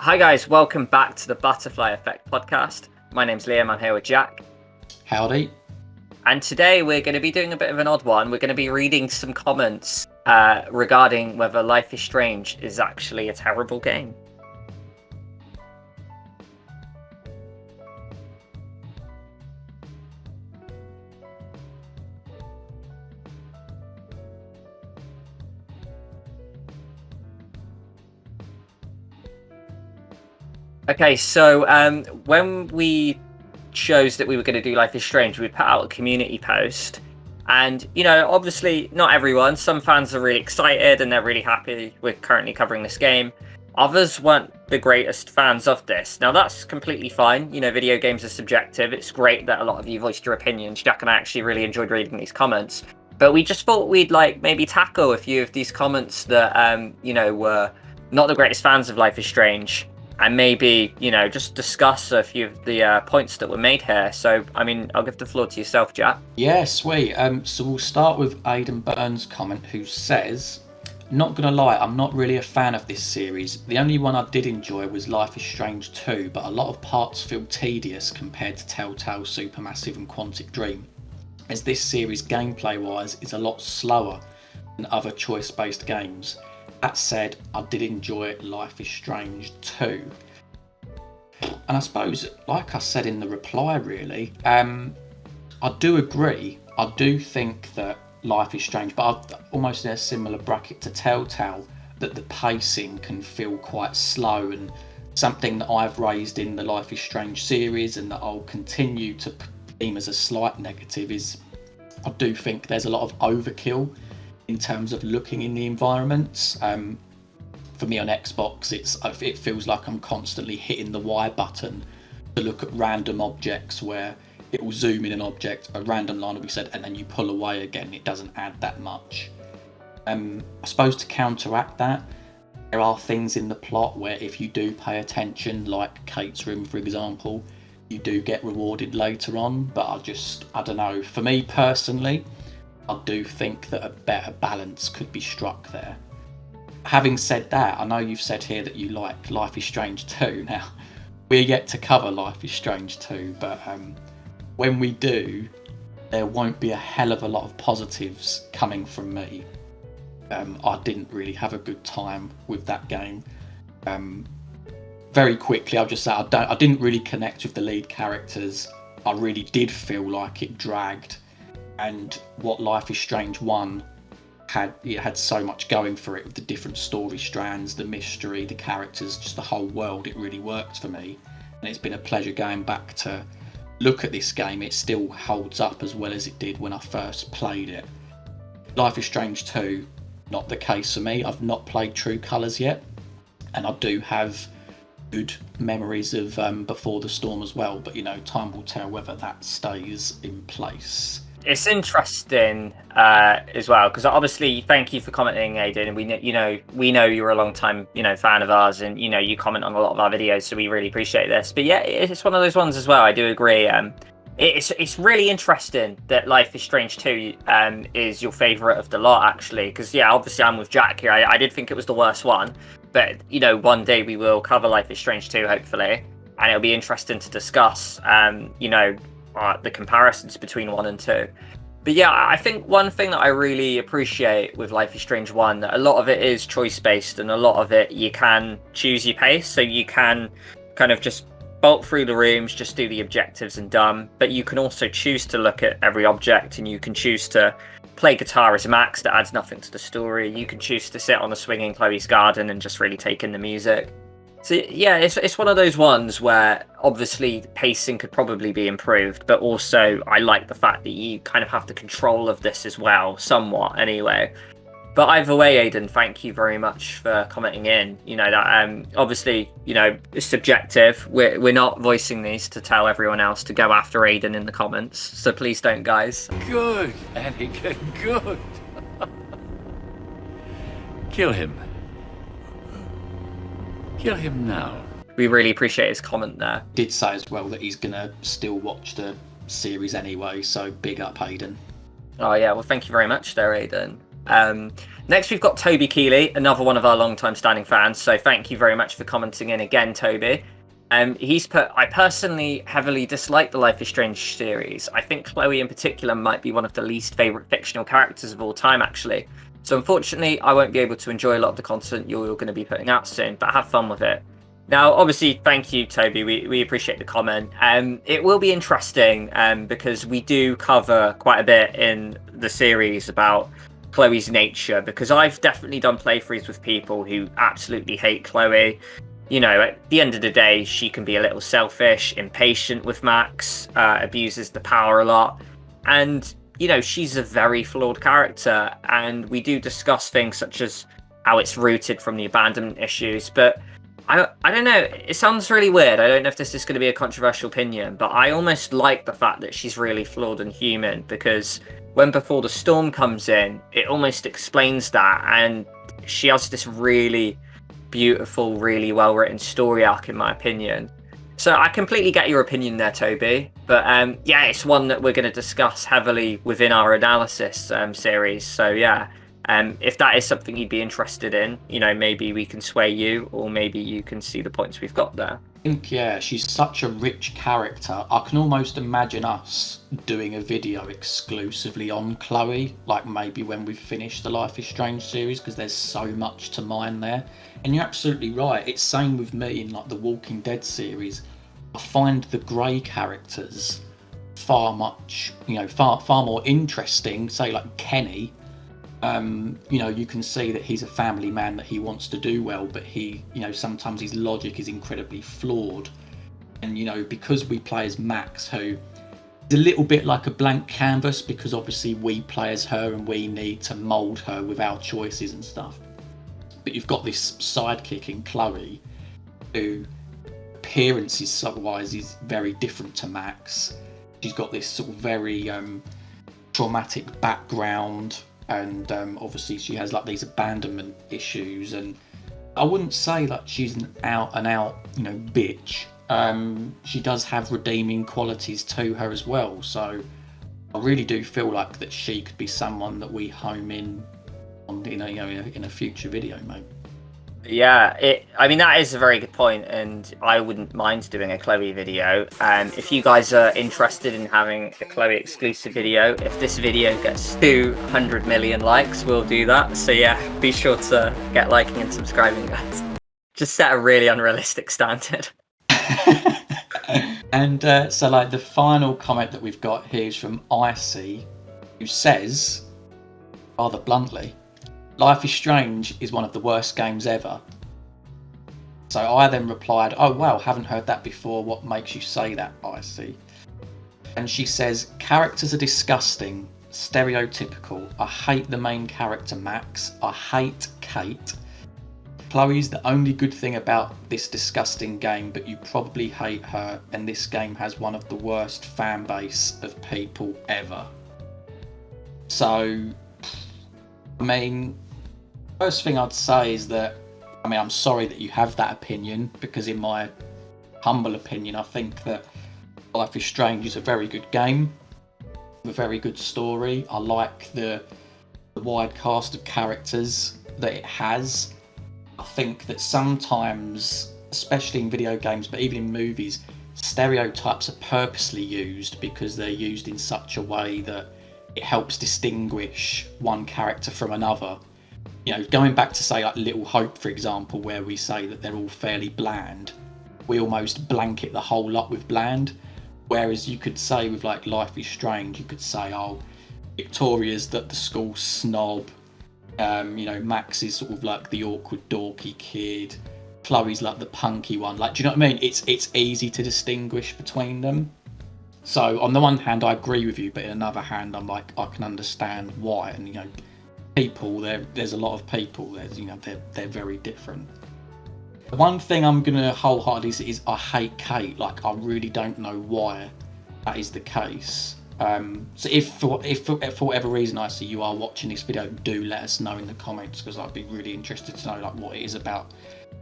Hi guys, welcome back to the Butterfly Effect podcast. My name's Liam, I'm here with Jack. Howdy. And today we're going to be doing a bit of an odd one. We're going to be reading some comments regarding whether Life is Strange is actually a terrible game. Okay, so when we chose that we were going to do Life is Strange, we put out a community post. And, obviously not everyone. Some fans are really excited and they're really happy we're currently covering this game. Others weren't the greatest fans of this. Now, that's completely fine. Video games are subjective. It's great that a lot of you voiced your opinions. Jack and I actually really enjoyed reading these comments. But we just thought we'd maybe tackle a few of these comments that, were not the greatest fans of Life is Strange. And maybe, just discuss a few of the points that were made here. So, I'll give the floor to yourself, Jack. Yeah, sweet. So we'll start with Aidan Burns' comment, who says, "Not gonna lie, I'm not really a fan of this series. The only one I did enjoy was Life is Strange 2, but a lot of parts feel tedious compared to Telltale, Supermassive and Quantic Dream, as this series gameplay-wise is a lot slower than other choice-based games. That said, I did enjoy Life is Strange 2. And I suppose, like I said in the reply, really, I do agree. I do think that Life is Strange, but I'm almost in a similar bracket to Telltale, that the pacing can feel quite slow, and something that I've raised in the Life is Strange series and that I'll continue to deem as a slight negative is I do think there's a lot of overkill in terms of looking in the environments. For me on Xbox, it feels like I'm constantly hitting the Y button to look at random objects where it will zoom in an object, a random line will be said, and then you pull away again. It doesn't add that much. I suppose to counteract that, there are things in the plot where if you do pay attention, like Kate's room, for example, you do get rewarded later on. But I don't know. For me personally, I do think that a better balance could be struck there. Having said that, I know you've said here that you like Life is Strange 2. Now, we're yet to cover Life is Strange 2, but when we do, there won't be a hell of a lot of positives coming from me. I didn't really have a good time with that game. Very quickly, I'll just say I didn't really connect with the lead characters. I really did feel like it dragged. And what Life is Strange 1 had so much going for it, with the different story strands, the mystery, the characters, just the whole world. It really worked for me, and it's been a pleasure going back to look at this game. It still holds up as well as it did when I first played it. Life is Strange 2, not the case for me. I've not played True Colours yet, and I do have good memories of Before the Storm as well, but time will tell whether that stays in place. It's interesting as well, because obviously, thank you for commenting, Aidan. And we know you're a long time fan of ours, and you comment on a lot of our videos, so we really appreciate this. But yeah, it's one of those ones as well. I do agree. It's really interesting that Life is Strange 2 is your favourite of the lot, actually, because obviously I'm with Jack here. I did think it was the worst one, but one day we will cover Life is Strange 2, hopefully, and it'll be interesting to discuss. The comparisons between 1 and 2. But I think one thing that I really appreciate with Life is Strange 1, that a lot of it is choice based, and a lot of it you can choose your pace, so you can kind of just bolt through the rooms, just do the objectives and done. But you can also choose to look at every object, and you can choose to play guitar as Max, that adds nothing to the story. You can choose to sit on a swing in Chloe's garden and just really take in the music. So it's one of those ones where obviously pacing could probably be improved, but also I like the fact that you kind of have the control of this as well, somewhat anyway. But either way, Aidan, thank you very much for commenting in. That obviously it's subjective. We're not voicing these to tell everyone else to go after Aidan in the comments, so please don't, guys. Good, Anakin, good. Kill him. Kill him now. We really appreciate his comment there. Did say as well that he's gonna still watch the series anyway, so big up, Aidan. Oh yeah, well thank you very much there, Aidan. Next, we've got Toby Keeley, another one of our long-time standing fans. So thank you very much for commenting in again, Toby. He's put, I personally heavily dislike the Life is Strange series. I think Chloe in particular might be one of the least favourite fictional characters of all time, actually. So unfortunately, I won't be able to enjoy a lot of the content you're going to be putting out soon, but have fun with it. Now, obviously, thank you, Toby. We appreciate the comment. It will be interesting because we do cover quite a bit in the series about Chloe's nature, because I've definitely done playthroughs with people who absolutely hate Chloe. You know, at the end of the day, she can be a little selfish, impatient with Max, abuses the power a lot. And, you know, she's a very flawed character. And we do discuss things such as how it's rooted from the abandonment issues. But I don't know, it sounds really weird. I don't know if this is going to be a controversial opinion, but I almost like the fact that she's really flawed and human, because when Before the Storm comes in, it almost explains that. And she has this really beautiful, really well written story arc, in my opinion. So I completely get your opinion there, Toby, but yeah, it's one that we're going to discuss heavily within our analysis series. So yeah, if that is something you'd be interested in, you know, maybe we can sway you, or maybe you can see the points we've got there. I think, yeah, she's such a rich character. I can almost imagine us doing a video exclusively on Chloe, like maybe when we've finished the Life is Strange series, because there's so much to mine there. And you're absolutely right, it's same with me in like the Walking Dead series. I find the Grey characters far more interesting. Say like Kenny, you know, you can see that he's a family man, that he wants to do well, but he, you know, sometimes his logic is incredibly flawed. And, you know, because we play as Max, who is a little bit like a blank canvas, because obviously we play as her and we need to mould her with our choices and stuff. But you've got this sidekick in Chloe, who appearances-wise is very different to Max. She's got this sort of very traumatic background, and obviously she has like these abandonment issues, and I wouldn't say like she's an out and out, you know, bitch. She does have redeeming qualities to her as well, so I really do feel like that she could be someone that we home in on, you know, in a future video, mate. Yeah, I mean, that is a very good point, and I wouldn't mind doing a Chloe video. If you guys are interested in having a Chloe exclusive video, if this video gets 200 million likes, we'll do that. So yeah, be sure to get liking and subscribing, guys. Just set a really unrealistic standard. And so like the final comment that we've got here is from Icy, who says, rather bluntly, Life is Strange is one of the worst games ever. So I then replied, oh wow, haven't heard that before, what makes you say that, Icy? And she says, characters are disgusting, stereotypical, I hate the main character Max, I hate Kate. Chloe's the only good thing about this disgusting game, but you probably hate her, and this game has one of the worst fan base of people ever. So, I mean, first thing I'd say is that, I mean, I'm sorry that you have that opinion, because in my humble opinion, I think that Life is Strange is a very good game, a very good story. I like the wide cast of characters that it has. I think that sometimes, especially in video games, but even in movies, stereotypes are purposely used because they're used in such a way that it helps distinguish one character from another. You know, going back to say like Little Hope, for example, where we say that they're all fairly bland, we almost blanket the whole lot with bland. Whereas you could say with like Life is Strange, you could say, oh, Victoria's the school snob, you know, Max is sort of like the awkward dorky kid, Chloe's like the punky one. Like, do you know what I mean? It's easy to distinguish between them. So on the one hand, I agree with you, but on another hand, I'm like, I can understand why. And you know, people, there's a lot of people. There's, you know, they're very different. The one thing I'm gonna wholeheartedly say is I hate Kate. Like, I really don't know why that is the case. So if for whatever reason I see you are watching this video, do let us know in the comments, because I'd be really interested to know like what it is about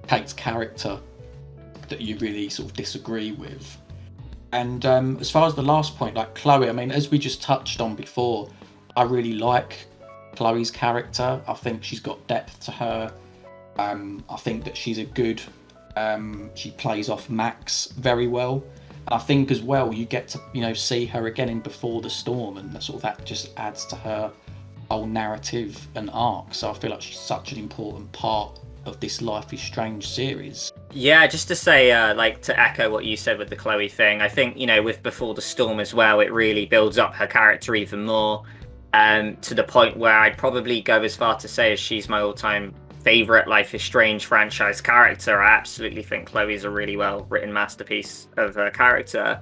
Kate's character that you really sort of disagree with. And as far as the last point, like Chloe, I mean, as we just touched on before, I really like Chloe's character. I think she's got depth to her. I think that she's a good. She plays off Max very well. And I think as well you get to see her again in Before the Storm, and that just adds to her whole narrative and arc. So I feel like she's such an important part of this Life is Strange series. Yeah, just to say, to echo what you said with the Chloe thing, I think, with Before the Storm as well, it really builds up her character even more, to the point where I'd probably go as far to say as she's my all-time favourite Life is Strange franchise character. I absolutely think Chloe's a really well-written masterpiece of a character.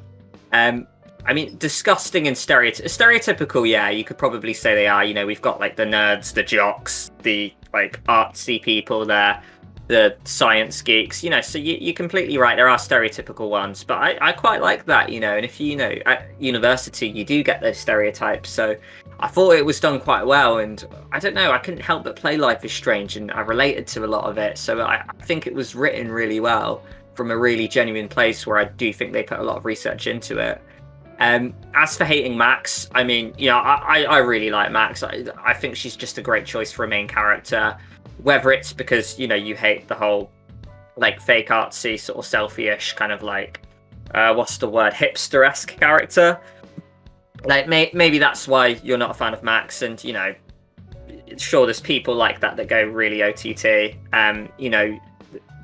I mean, disgusting and stereotypical, yeah, you could probably say they are. We've got, the nerds, the jocks, the, artsy people there, the science geeks, so you're completely right. There are stereotypical ones, but I quite like that, and if at university, you do get those stereotypes. So I thought it was done quite well, and I don't know, I couldn't help but play Life is Strange, and I related to a lot of it. So I think it was written really well from a really genuine place where I do think they put a lot of research into it. As for hating Max, I mean, I really like Max. I think she's just a great choice for a main character. Whether it's because, you hate the whole, fake artsy, sort of selfie-ish, kind of what's the word, hipster-esque character. Maybe that's why you're not a fan of Max. And, sure, there's people like that go really OTT.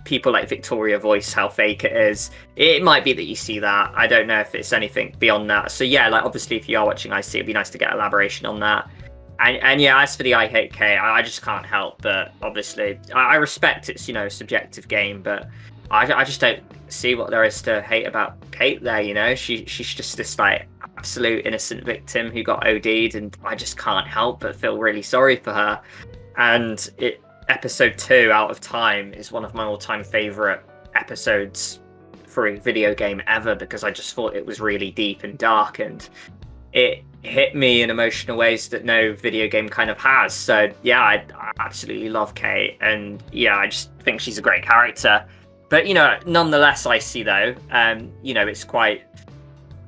People like Victoria voice how fake it is. It might be that you see that. I don't know if it's anything beyond that. So yeah, obviously if you are watching IC, it'd be nice to get elaboration on that. And yeah, as for the I hate Kate, I just can't help but obviously I respect it's a subjective game, but I just don't see what there is to hate about Kate there. She's just this absolute innocent victim who got OD'd, and I just can't help but feel really sorry for her. And episode 2, Out of Time, is one of my all-time favorite episodes for a video game ever, because I just thought it was really deep and dark, and it hit me in emotional ways that no video game kind of has. So yeah, I absolutely love Kate, and yeah, I just think she's a great character. But nonetheless, I see though, it's quite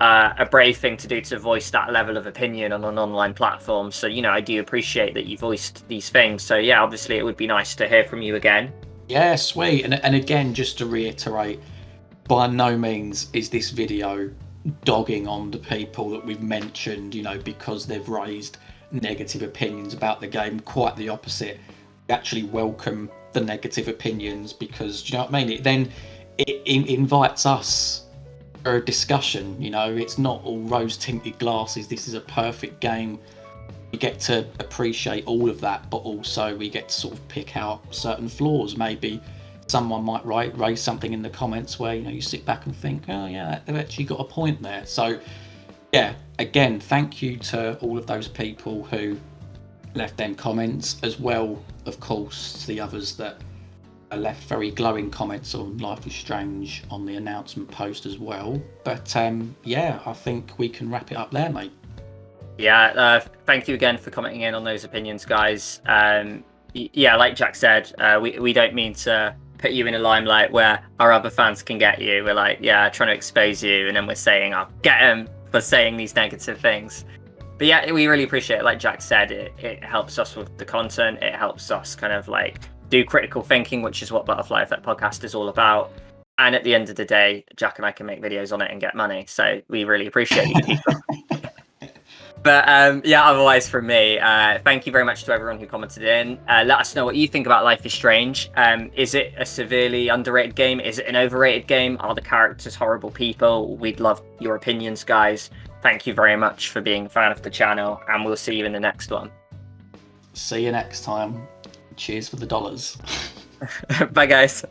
a brave thing to do, to voice that level of opinion on an online platform. So I do appreciate that you voiced these things. So yeah, obviously it would be nice to hear from you again. Yeah, sweet. And again, just to reiterate, by no means is this video dogging on the people that we've mentioned, because they've raised negative opinions about the game. Quite the opposite. We actually welcome the negative opinions, because do you know what I mean? It invites us for a discussion. It's not all rose-tinted glasses. This is a perfect game. We get to appreciate all of that, but also we get to sort of pick out certain flaws. Maybe someone might raise something in the comments where you sit back and think, oh yeah, they've actually got a point there. So yeah, again, thank you to all of those people who left them comments, as well, of course, to the others that left very glowing comments on Life is Strange on the announcement post as well. But yeah, I think we can wrap it up there, mate. Yeah, thank you again for commenting in on those opinions, guys. Yeah, like Jack said, we don't mean to put you in a limelight where our other fans can get you. We're trying to expose you, and then we're saying, I'll get him for saying these negative things. But yeah, we really appreciate it. Like Jack said, it helps us with the content. It helps us kind of do critical thinking, which is what Butterfly Effect Podcast is all about. And at the end of the day, Jack and I can make videos on it and get money. So we really appreciate you people. But yeah, otherwise from me, thank you very much to everyone who commented in. Let us know what you think about Life is Strange. Is it a severely underrated game? Is it an overrated game? Are the characters horrible people? We'd love your opinions, guys. Thank you very much for being a fan of the channel, and we'll see you in the next one. See you next time. Cheers for the dollars. Bye, guys.